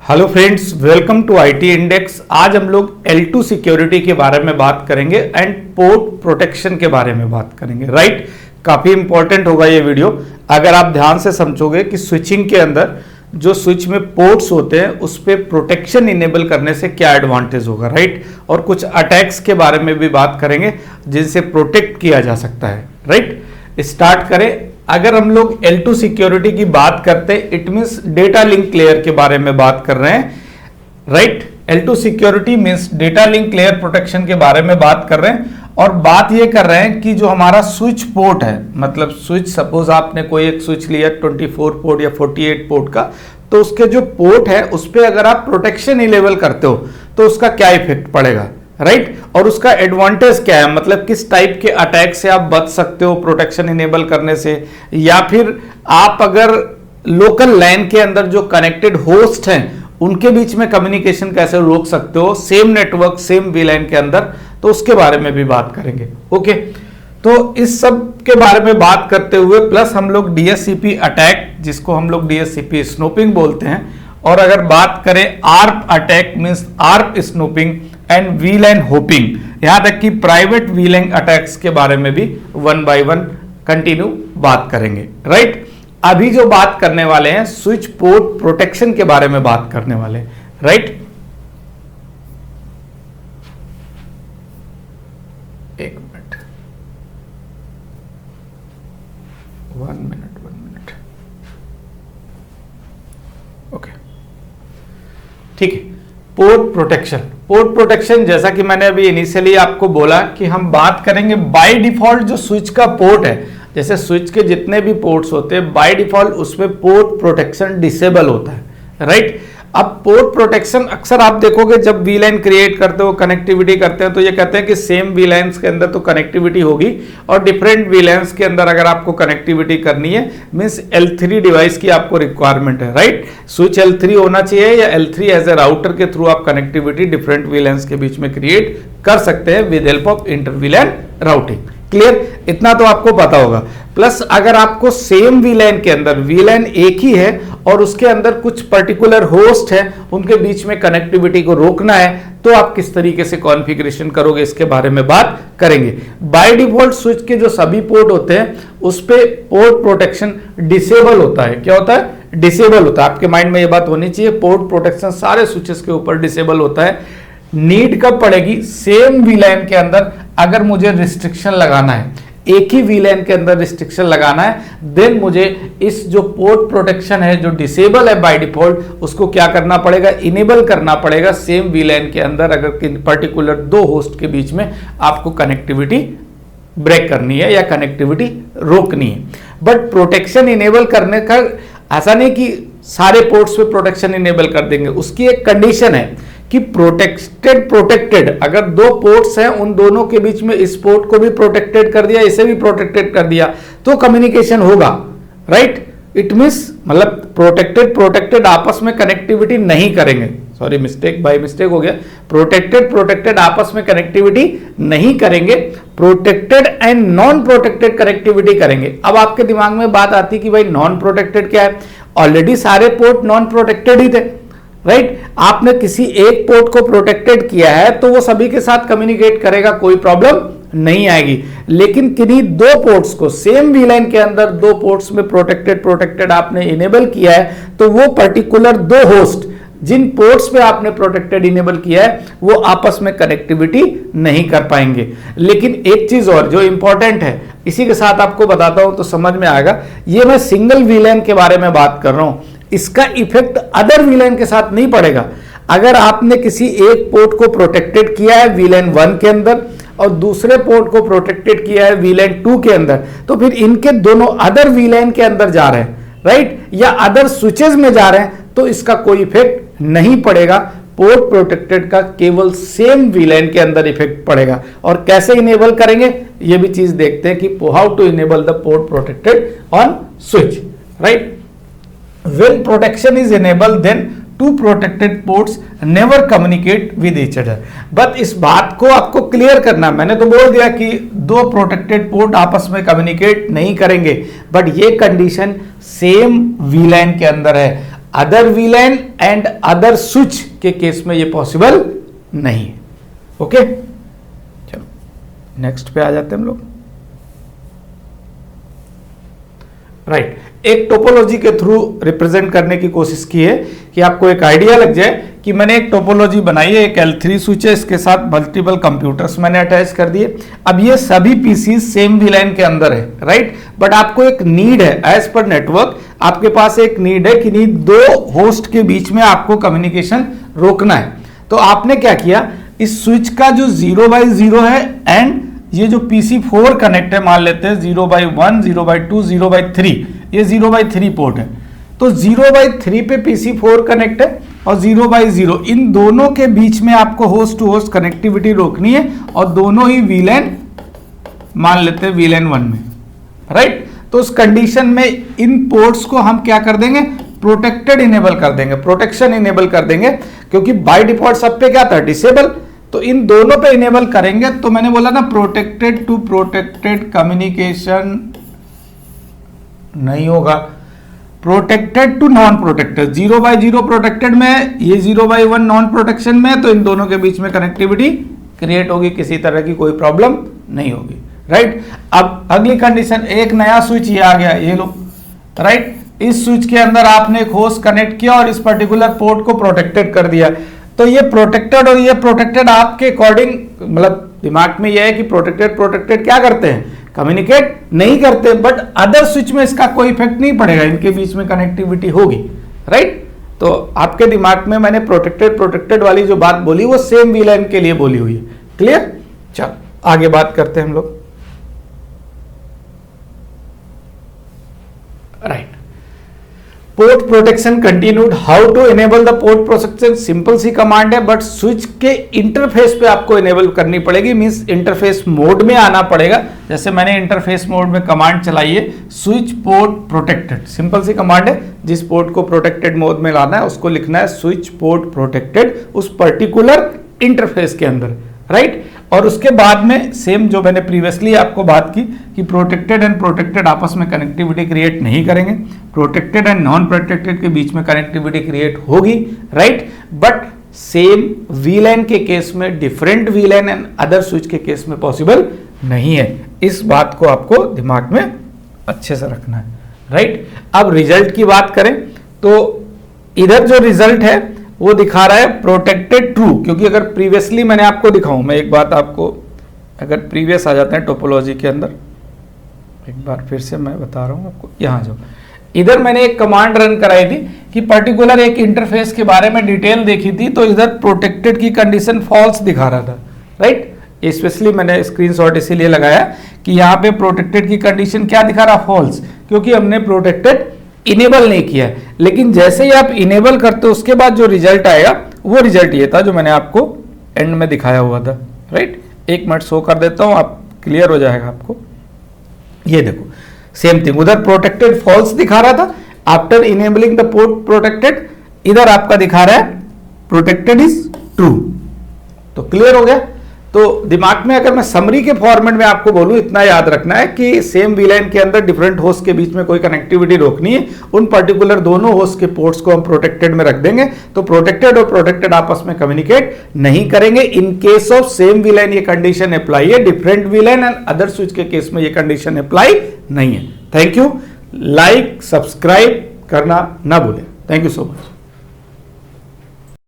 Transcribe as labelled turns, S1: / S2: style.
S1: Hello friends, welcome to IT index. आज हम लोग L2 सिक्योरिटी के बारे में बात करेंगे एंड पोर्ट प्रोटेक्शन के बारे में बात करेंगे। राइट, काफी इंपॉर्टेंट होगा ये वीडियो। अगर आप ध्यान से समझोगे कि स्विचिंग के अंदर जो स्विच में पोर्ट्स होते हैं उस पर प्रोटेक्शन इनेबल करने से क्या एडवांटेज होगा, राइट। और कुछ अटैक्स के बारे में भी बात करेंगे जिनसे प्रोटेक्ट किया जा सकता है। राइट, स्टार्ट करें। अगर हम लोग L2 सिक्योरिटी की बात करते हैं, it means data link layer के बारे में बात कर रहे हैं। Right, L2 security means data link layer protection के बारे में बात कर रहे हैं और बात ये कर रहे हैं कि जो हमारा स्विच पोर्ट है, मतलब स्विच, सपोज आपने कोई एक स्विच लिया 24 पोर्ट या 48 पोर्ट का, तो उसके जो पोर्ट है उस पर अगर आप प्रोटेक्शन इनेबल करते हो तो उसका क्या इफेक्ट पड़ेगा, राइट। और उसका एडवांटेज क्या है, मतलब किस टाइप के अटैक से आप बच सकते हो प्रोटेक्शन इनेबल करने से, या फिर आप अगर लोकल लैन के अंदर जो कनेक्टेड होस्ट हैं उनके बीच में कम्युनिकेशन कैसे रोक सकते हो सेम नेटवर्क सेम वीलैन के अंदर, तो उसके बारे में भी बात करेंगे। ओके, तो इस सब के बारे में बात करते हुए प्लस हम लोग DSCP अटैक, जिसको हम लोग DSCP स्नूपिंग बोलते हैं, और अगर बात करें ARP attack means ARP snooping and वीलैन hopping, यहां तक कि प्राइवेट वीलैन अटैक्स के बारे में भी वन बाय वन कंटिन्यू बात करेंगे। राइट, अभी जो बात करने वाले हैं स्विच पोर्ट प्रोटेक्शन के बारे में बात करने वाले हैं। राइट, एक मिनट, वन मिनट। ओके, ठीक है। पोर्ट प्रोटेक्शन जैसा कि मैंने अभी इनिशियली आपको बोला कि हम बात करेंगे बाय डिफॉल्ट जो स्विच का पोर्ट है, जैसे स्विच के जितने भी पोर्ट्स होते हैं बाय डिफॉल्ट उसमें पोर्ट प्रोटेक्शन डिसेबल होता है। राइट, अब पोर्ट प्रोटेक्शन अक्सर आप देखोगे जब वीलैन क्रिएट करते हो, कनेक्टिविटी करते हैं, तो ये कहते हैं कि सेम वीलैन्स के अंदर तो कनेक्टिविटी होगी और डिफरेंट वीलैन्स के अंदर अगर आपको कनेक्टिविटी करनी है मींस L3 डिवाइस की आपको रिक्वायरमेंट है। राइट, स्विच L3 होना चाहिए या L3 एज ए राउटर के थ्रू आप कनेक्टिविटी डिफरेंट वीलैन्स के बीच में क्रिएट कर सकते हैं with help of inter वीलैन routing. Clear, इतना तो आपको पता होगा। प्लस अगर आपको सेम वीलैन के अंदर, वीलैन एक ही है और उसके अंदर कुछ पर्टिकुलर होस्ट है, उनके बीच में कनेक्टिविटी को रोकना है, तो आप किस तरीके से कॉन्फ़िगरेशन करोगे इसके बारे में बात करेंगे। बाय डिफॉल्ट स्विच के जो सभी पोर्ट होते हैं उस पे पोर्ट प्रोटेक्शन डिसेबल होता है। क्या होता है? डिसेबल होता है। आपके माइंड में ये बात होनी चाहिए, पोर्ट प्रोटेक्शन सारे स्विचेस के ऊपर डिसेबल होता है। नीड कब पड़ेगी? सेम वीलैन के अंदर अगर मुझे रिस्ट्रिक्शन लगाना है, एक ही वीलैन के अंदर रिस्ट्रिक्शन लगाना है, देन मुझे इस जो पोर्ट प्रोटेक्शन है जो डिसेबल है बाय डिफॉल्ट, उसको क्या करना पड़ेगा? इनेबल करना पड़ेगा सेम वीलैन के अंदर अगर पर्टिकुलर दो होस्ट के बीच में आपको कनेक्टिविटी ब्रेक करनी है या कनेक्टिविटी रोकनी है। बट प्रोटेक्शन इनेबल करने का ऐसा नहीं कि सारे पोर्ट्स पे प्रोटेक्शन इनेबल कर देंगे, उसकी एक कंडीशन है कि प्रोटेक्टेड अगर दो पोर्ट्स हैं उन दोनों के बीच में इस पोर्ट को भी प्रोटेक्टेड कर दिया, इसे भी प्रोटेक्टेड कर दिया, तो कम्युनिकेशन होगा। राइट, इट मींस मतलब प्रोटेक्टेड आपस में कनेक्टिविटी नहीं करेंगे। सॉरी, मिस्टेक बाय मिस्टेक हो गया। प्रोटेक्टेड आपस में कनेक्टिविटी नहीं करेंगे, protected and non protected connectivity करेंगे। अब आपके दिमाग में बात आती कि भाई नॉन प्रोटेक्टेड क्या है? ऑलरेडी सारे पोर्ट नॉन प्रोटेक्टेड ही थे। राइट, आपने किसी एक पोर्ट को प्रोटेक्टेड किया है तो वो सभी के साथ कम्युनिकेट करेगा, कोई प्रॉब्लम नहीं आएगी। लेकिन किन्हीं दो पोर्ट्स को सेम वीलैन के अंदर दो पोर्ट्स में प्रोटेक्टेड आपने इनेबल किया है, तो वो पर्टिकुलर दो होस्ट जिन पोर्ट्स पे आपने प्रोटेक्टेड इनेबल किया है वो आपस में कनेक्टिविटी नहीं कर पाएंगे। लेकिन एक चीज और जो इंपॉर्टेंट है, इसी के साथ आपको बताता हूं तो समझ में आएगा। ये मैं सिंगल वीलैन के बारे में बात कर रहा हूं, इसका इफेक्ट अदर वीलैन के साथ नहीं पड़ेगा। अगर आपने किसी एक पोर्ट को प्रोटेक्टेड किया है वीलैन 1 के अंदर और दूसरे पोर्ट को प्रोटेक्टेड किया है वीलैन 2 के अंदर, तो फिर इनके दोनों अदर वीलैन के अंदर जा रहे हैं, राइट, या अदर स्विचेस में जा रहे हैं, तो इसका कोई इफेक्ट नहीं पड़ेगा। पोर्ट प्रोटेक्टेड का केवल सेम वीलैन के अंदर इफेक्ट पड़ेगा। और कैसे इनेबल करेंगे ये भी चीज देखते हैं कि how to enable the port protected on switch. Right, when protection is enabled then two protected ports never communicate with each other। But इस बात को आपको क्लियर करना, मैंने तो बोल दिया कि दो प्रोटेक्टेड पोर्ट आपस में कम्युनिकेट नहीं करेंगे, बट ये कंडीशन सेम वीलैन के अंदर है। अदर वीलैन एंड अदर स्विच के केस में ये पॉसिबल नहीं है। ओके, चलो नेक्स्ट पे आ जाते हैं हम लोग। राइट, एक टोपोलॉजी के थ्रू रिप्रेजेंट करने की कोशिश की है कि आपको एक आइडिया लग जाए कि मैंने एक टोपोलॉजी बनाई है, एक L3 स्विच है, इसके साथ मल्टीपल कंप्यूटर्स मैंने अटैच कर दिए। अब ये सभी पीसी सेम वीलैन के अंदर है, राइट, बट आपको एक नीड है एज पर नेटवर्क, आपके पास एक नीड है कि नहीं, दो होस्ट के बीच में आपको कम्युनिकेशन रोकना है। तो आपने क्या किया, इस स्विच का जो 0/0 है एंड ये जो PC4 कनेक्ट है, मान लेते हैं 0/1, 0/2, 0/3, ये 0/3 पोर्ट है। तो 0/3 पे PC4 कनेक्ट है और 0/0, इन दोनों के बीच में आपको होस्ट टू होस्ट कनेक्टिविटी रोकनी है और दोनों ही VLAN मान लेते हैं VLAN 1 में, राइट। तो उस कंडीशन में इन पोर्ट्स को हम क्या कर देंगे, प्रोटेक्टेड इनेबल कर देंगे, प्रोटेक्शन इनेबल कर देंगे, क्योंकि बाय डिफॉल्ट सब पे क्या था, डिसेबल। तो इन दोनों पे इनेबल करेंगे। तो मैंने बोला ना प्रोटेक्टेड टू प्रोटेक्टेड कम्युनिकेशन नहीं होगा, protected to non protected, 0/0 protected में, ये 0/1 नॉन प्रोटेक्शन में, तो इन दोनों के बीच में कनेक्टिविटी क्रिएट होगी, किसी तरह की कोई प्रॉब्लम नहीं होगी, राइट। अब अगली कंडीशन, एक नया स्विच ये आ गया, ये लो, राइट, इस स्विच के अंदर आपने एक होस्ट कनेक्ट किया और इस पर्टिकुलर पोर्ट को प्रोटेक्टेड कर दिया। तो ये प्रोटेक्टेड और ये प्रोटेक्टेड आपके अकॉर्डिंग, मतलब दिमाग में ये है कि प्रोटेक्टेड क्या करते हैं, कम्युनिकेट नहीं करते, बट अदर स्विच में इसका कोई इफेक्ट नहीं पड़ेगा, इनके बीच में कनेक्टिविटी होगी, राइट। तो आपके दिमाग में मैंने प्रोटेक्टेड वाली जो बात बोली वो सेम वीलैन के लिए बोली हुई है, क्लियर। चलो आगे बात करते हैं हम लोग, right. Port protection continued, how to enable the port protection, simple सी कमांड है, बट स्विच के इंटरफेस पे आपको इनेबल करनी पड़ेगी, मींस इंटरफेस मोड में आना पड़ेगा। जैसे मैंने इंटरफेस मोड में कमांड चलाई है, स्विच पोर्ट प्रोटेक्टेड, सिंपल सी कमांड है, जिस पोर्ट को प्रोटेक्टेड मोड में लाना है उसको लिखना है स्विच पोर्ट प्रोटेक्टेड उस पर्टिकुलर इंटरफेस के अंदर, राइट। और उसके बाद में सेम जो मैंने प्रीवियसली आपको बात की कि प्रोटेक्टेड एंड प्रोटेक्टेड आपस में कनेक्टिविटी क्रिएट नहीं करेंगे, प्रोटेक्टेड एंड नॉन प्रोटेक्टेड के बीच में कनेक्टिविटी क्रिएट होगी, राइट, बट सेम वीलैन के केस में डिफरेंट वीलैन एंड अदर स्विच के केस में पॉसिबल नहीं है। इस बात को आपको दिमाग में अच्छे से रखना है, राइट। अब रिजल्ट की बात करें तो इधर जो रिजल्ट है वो दिखा रहा है प्रोटेक्टेड ट्रू, क्योंकि अगर प्रीवियसली मैंने आपको दिखाऊं, मैं एक बात आपको, अगर प्रीवियस आ जाते हैं टोपोलॉजी के अंदर, एक बार फिर से मैं बता रहा हूं आपको, यहां जो इधर मैंने एक कमांड रन कराई थी कि पर्टिकुलर एक इंटरफेस के बारे में डिटेल देखी थी, तो इधर प्रोटेक्टेड की कंडीशन फॉल्स दिखा रहा था, राइट। स्पेशली मैंने स्क्रीनशॉट इसीलिए लगाया कि यहाँ पे प्रोटेक्टेड की कंडीशन क्या दिखा रहा, फॉल्स, क्योंकि हमने प्रोटेक्टेड इनेबल नहीं किया है। लेकिन जैसे ही आप इनेबल करते हो उसके बाद जो रिजल्ट आएगा वो रिजल्ट ये था जो मैंने आपको एंड में दिखाया हुआ था, राइट। एक मिनट शो कर देता हूं, आप क्लियर हो जाएगा आपको। ये देखो सेम थिंग, उधर प्रोटेक्टेड फॉल्स दिखा रहा था, after enabling the port protected इधर आपका दिखा रहा है प्रोटेक्टेड इज ट्रू। तो क्लियर हो गया। तो दिमाग में अगर मैं समरी के फॉर्मेट में आपको बोलूं, इतना याद रखना है कि सेम वीलैन के अंदर डिफरेंट होस्ट के बीच में कोई कनेक्टिविटी रोकनी है, उन पर्टिकुलर दोनों होस्ट के पोर्ट्स को हम प्रोटेक्टेड में रख देंगे, तो प्रोटेक्टेड और प्रोटेक्टेड आपस में कम्युनिकेट नहीं करेंगे। इन केस ऑफ सेम वीलैन ये कंडीशन अप्लाई है, डिफरेंट वीलैन एंड अदर स्विच के केस में ये कंडीशन अप्लाई नहीं है। थैंक यू, लाइक सब्सक्राइब करना ना भूलें। Thank you so much.